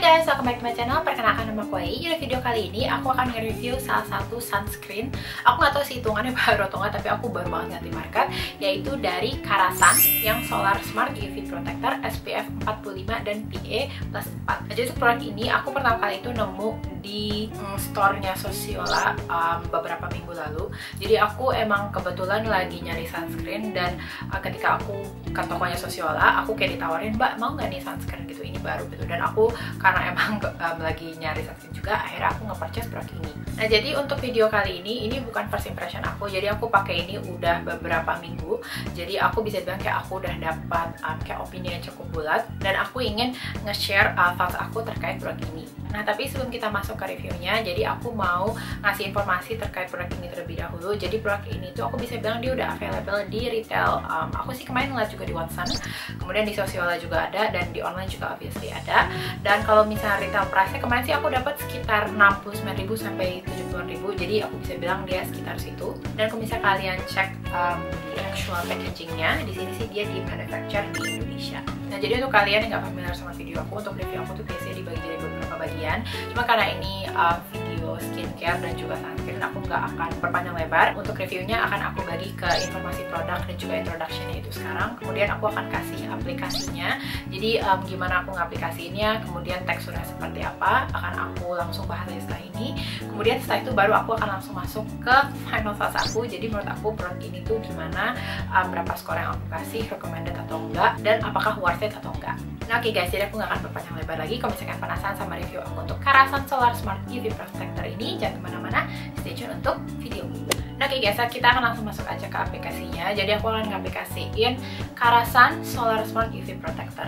guys, welcome back to my channel. Perkenalkan nama aku Ai. Di video kali ini aku akan nge-review salah satu sunscreen. Aku nggak tahu sih hitungannya baru atau nggak, tapi aku baru banget ganti market, yaitu dari Karasan yang Solar Smart UV Protector SPF 45 dan PA+4. Jadi untuk produk ini aku pertama kali itu nemu di store-nya Sosiola beberapa minggu lalu. Jadi aku emang kebetulan lagi nyari sunscreen dan ketika aku ke tokonya Sosiola, aku kayak ditawarin, "Mbak, mau nggak nih sunscreen gitu, ini baru gitu." Dan aku karena emang lagi nyari sunscreen juga, akhirnya aku nge-purchase produk ini. Nah, jadi untuk video kali ini bukan first impression aku. Jadi aku pakai ini udah beberapa minggu. Jadi aku bisa bilang kayak aku udah dapat kayak opini yang cukup bulat, dan aku ingin nge-share thoughts aku terkait produk ini. Nah, tapi sebelum kita masuk ke reviewnya, jadi aku mau ngasih informasi terkait produk ini terlebih dahulu. Jadi produk ini tuh aku bisa bilang dia udah available di retail. Aku sih kemarin ngeliat juga di Watson, kemudian di Sosiola juga ada, dan di online juga obviously ada. Dan kalau misalnya retail price-nya kemarin sih aku dapat sekitar 69.000 sampai 70.000. Jadi aku bisa bilang dia sekitar situ. Dan kalau misalnya kalian cek di actual packaging-nya, di sini sih dia di manufacture di Indonesia. Nah, jadi untuk kalian yang nggak familiar sama video aku, untuk review aku tuh biasanya dibagi jadi beberapa bagian. Cuma karena ini video skincare dan juga sunscreen, aku nggak akan berpanjang lebar. Untuk reviewnya akan aku bagi ke informasi produk dan juga introduction-nya itu sekarang. Kemudian aku akan kasih aplikasinya. Jadi gimana aku ngaplikasiinnya, kemudian teksturnya seperti apa, akan aku langsung bahas setelah ini. Kemudian setelah itu baru aku akan langsung masuk ke final thoughts aku. Jadi menurut aku produk ini tuh gimana, berapa skor yang aku kasih, recommended atau enggak, dan apakah worth it atau enggak. Nah, oke guys, jadi aku nggak akan berpanjang lebar lagi. Kalau misalkan penasaran sama review aku untuk Karasan Solar Smart UV Protector ini, jangan kemana-mana, stay tune untuk video. Nah, oke guys, kita akan langsung masuk aja ke aplikasinya. Jadi aku akan ngaplikasiin Karasan Solar Smart UV Protector.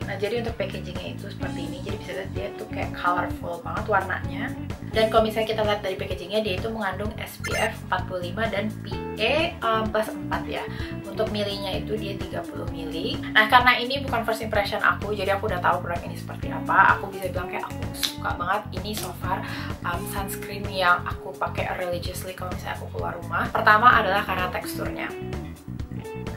Nah, jadi untuk packagingnya itu seperti ini. Jadi bisa lihat dia tuh kayak colorful banget warnanya. Dan kalau misalnya kita lihat dari packagingnya, dia itu mengandung SPF 45 dan PA+4 ya. Untuk milinya itu dia 30 mili. Nah, karena ini bukan first impression aku, jadi aku udah tahu produk ini seperti apa. Aku bisa bilang kayak aku suka banget. Ini so far sunscreen yang aku pakai religiously kalau misalnya aku keluar rumah. Pertama adalah karena teksturnya.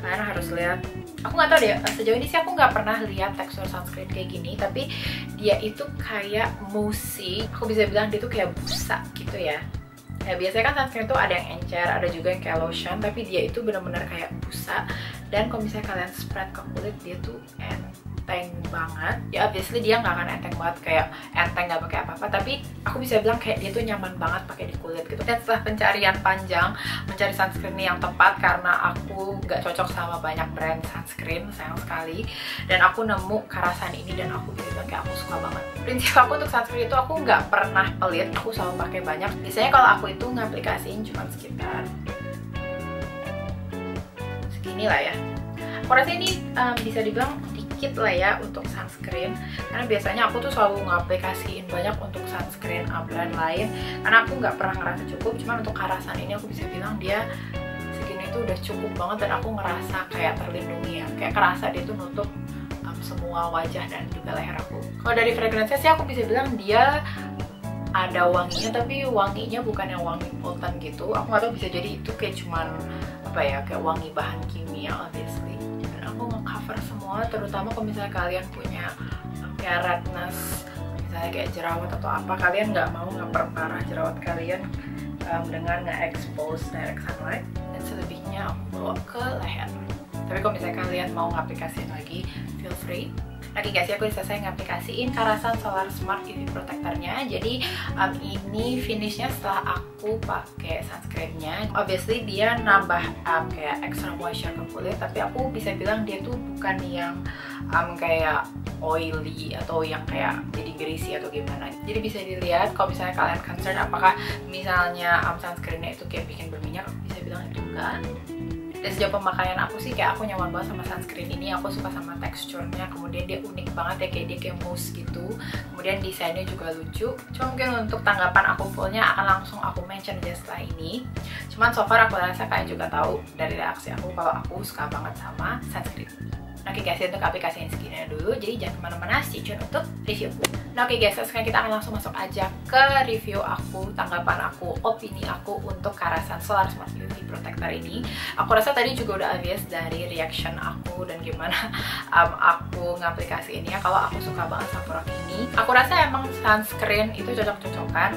Kalian harus lihat. Aku nggak tahu deh, sejauh ini sih aku nggak pernah lihat tekstur sunscreen kayak gini, tapi dia itu kayak moussey. Aku bisa bilang dia tuh kayak busa gitu ya. Ya, biasanya kan sunscreen tuh ada yang encer, ada juga yang kayak lotion, tapi dia itu benar-benar kayak busa. Dan kalau misalnya kalian spread ke kulit, dia tuh enteng banget. Ya obviously dia nggak akan enteng banget kayak enteng nggak pakai apa-apa, tapi aku bisa bilang kayak dia tuh nyaman banget pakai di kulit gitu. Dan setelah pencarian panjang mencari sunscreen yang tepat, karena aku nggak cocok sama banyak brand sunscreen, sayang sekali, dan aku nemu Karasan ini dan aku bisa bilang kayak aku suka banget. Prinsip aku untuk sunscreen itu aku nggak pernah pelit, aku selalu pakai banyak. Biasanya kalau aku itu ngaplikasiin cuma sekitar segini lah ya. Aku rasa ini bisa dibilang dikit lah ya untuk sunscreen, karena biasanya aku tuh selalu ngaplikasiin banyak untuk sunscreen brand lain, karena aku nggak pernah ngerasa cukup. Cuman untuk Karasan ini aku bisa bilang dia segini tuh udah cukup banget, dan aku ngerasa kayak terlindungi ya, kayak kerasa dia tuh nutup semua wajah dan juga leher aku. Kalau dari fragrance sih aku bisa bilang dia ada wanginya, tapi wanginya bukan yang wangi potent gitu. Aku nggak tahu, bisa jadi itu kayak cuman apa ya, kayak wangi bahan kimia obviously. Dan aku nge-cover semua, terutama kalau misalnya kalian punya kayak redness, misalnya kayak jerawat atau apa, kalian nggak mau ngeperparah jerawat kalian dengan nge-expose direct sunlight. Dan selebihnya aku bawa ke leher. Tapi kalau misalnya kalian mau ngaplikasiin lagi, feel free. Oke guys, ya aku udah selesai ngaplikasiin Karasan Solar Smart UV Protector-nya. Jadi ini finishnya setelah aku pakai sunscreen-nya. Obviously dia nambah kayak extra moisture ke kulit, tapi aku bisa bilang dia tuh bukan yang kayak oily atau yang kayak jadi greasy atau gimana. Jadi bisa dilihat kalau misalnya kalian concern apakah misalnya sunscreen-nya itu kayak bikin berminyak, aku bisa bilang itu enggak. Dan sejauh pemakaian aku sih kayak aku nyaman banget sama sunscreen ini. Aku suka sama teksturnya, kemudian dia unik banget ya, kayak dia kayak mousse gitu. Kemudian desainnya juga lucu. Cuma mungkin untuk tanggapan aku fullnya akan langsung aku mention aja setelah ini. Cuman so far aku rasa kalian juga tahu dari reaksi aku kalau aku suka banget sama sunscreen. Oke guys, untuk aplikasinya segini dulu. Jadi jangan kemana-mana, stay tune untuk review. Nah oke guys, sekarang kita akan langsung masuk aja ke review aku, tanggapan aku, opini aku untuk Karasan Solar Smart UV Protector ini. Aku rasa tadi juga udah obvious dari reaction aku dan gimana aku ngaplikasiinnya kalau aku suka banget sama produk ini. Aku rasa emang sunscreen itu cocok-cocokan.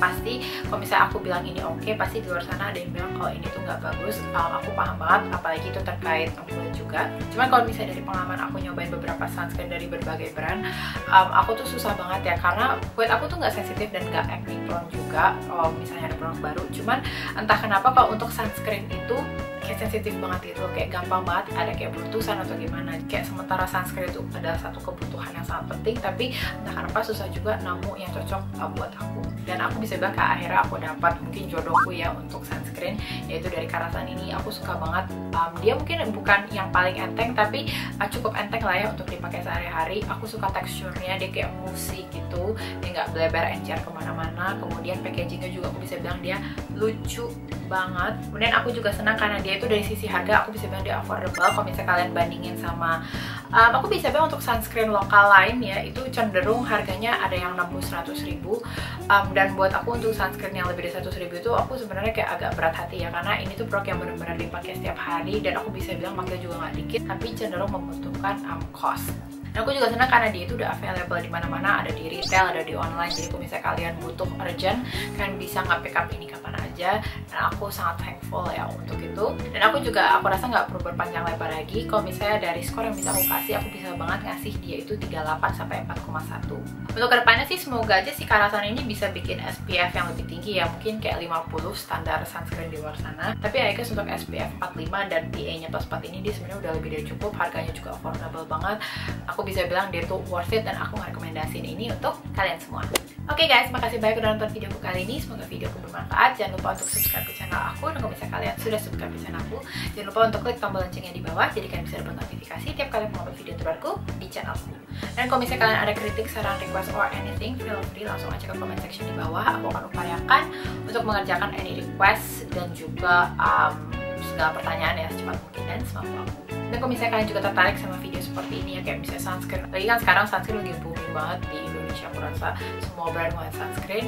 Pasti kalau misalnya aku bilang ini oke, pasti di luar sana ada yang bilang kalau ini tuh nggak bagus. Aku paham banget, apalagi itu terkait kulit juga. Cuman kalau misalnya dari pengalaman aku nyobain beberapa sunscreen dari berbagai brand, aku tuh susah banget ya, karena kulit aku tuh nggak sensitif dan nggak acne prone juga kalau misalnya ada produk baru. Cuman entah kenapa kalau untuk sunscreen itu kayak sensitif banget gitu, kayak gampang banget ada kayak beruntusan atau gimana. Kayak sementara sunscreen itu adalah satu kebutuhan yang sangat penting, tapi entah kenapa susah juga nemu yang cocok buat aku. Dan aku bisa bilang kayak akhirnya aku dapat mungkin jodohku ya untuk sunscreen, yaitu dari Karasan ini. Aku suka banget, dia mungkin bukan yang paling enteng, tapi cukup enteng lah ya untuk dipakai sehari-hari. Aku suka teksturnya, dia kayak musik gitu, dia nggak bleber encer kemana-mana. Kemudian packagingnya juga aku bisa bilang dia lucu banget. Kemudian aku juga senang karena dia itu dari sisi harga aku bisa bilang dia affordable. Kalau misalnya kalian bandingin sama aku bisa bilang untuk sunscreen lokal lain ya, itu cenderung harganya ada yang nembus 100 ribu. Dan buat aku untuk sunscreen yang lebih dari 100 ribu itu aku sebenarnya kayak agak berat hati ya, karena ini tuh produk yang benar-benar dipakai setiap hari dan aku bisa bilang pakai juga nggak dikit, tapi cenderung membutuhkan cost. Dan aku juga senang karena dia itu udah available di mana-mana, ada di retail, ada di online. Jadi kalau misalnya kalian butuh urgent, kalian bisa nge-pick up ini kapan aja. Dan aku sangat thankful ya untuk itu. Dan aku rasa nggak perlu berpanjang lebar lagi. Kalau misalnya dari skor yang bisa aku kasih, aku bisa banget ngasih dia itu 38 sampai 4,1. Untuk kedepannya sih semoga aja si Karasan ini bisa bikin SPF yang lebih tinggi ya, mungkin kayak 50 standar sunscreen di luar sana. Tapi I guess untuk SPF 45 dan PA-nya +4 ini dia sebenarnya udah lebih dari cukup, harganya juga affordable banget. Aku bisa bilang dia tuh worth it dan aku ngerekomendasiin ini untuk kalian semua. Oke guys, makasih banyak udah nonton videoku kali ini. Semoga videoku bermanfaat. Jangan lupa untuk subscribe ke channel aku. Dan kalau misalnya kalian sudah subscribe ke channel aku, jangan lupa untuk klik tombol loncengnya di bawah, jadi kalian bisa dapat notifikasi tiap kali mau upload video terbaruku di channelku. Dan kalau misalnya kalian ada kritik, saran, request, or anything, feel free langsung aja ke comment section di bawah. Aku akan upayakan untuk mengerjakan any request dan juga segala pertanyaan ya secepat mungkin dan semampu aku. Dan kalau misalnya kalian juga tertarik sama video seperti ini ya, kayak misalnya sunscreen, lagi kan sekarang sunscreen lagi booming banget di Indonesia, aku rasa semua brand mau sunscreen,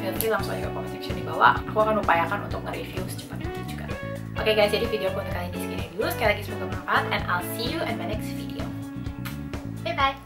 feel free langsung aja ke comment section di bawah. Aku akan upayakan untuk nge-review secepat mungkin juga. Oke guys, jadi video aku untuk kali ini segini dulu. Sekali lagi semoga bermanfaat, and I'll see you in my next video. Bye bye.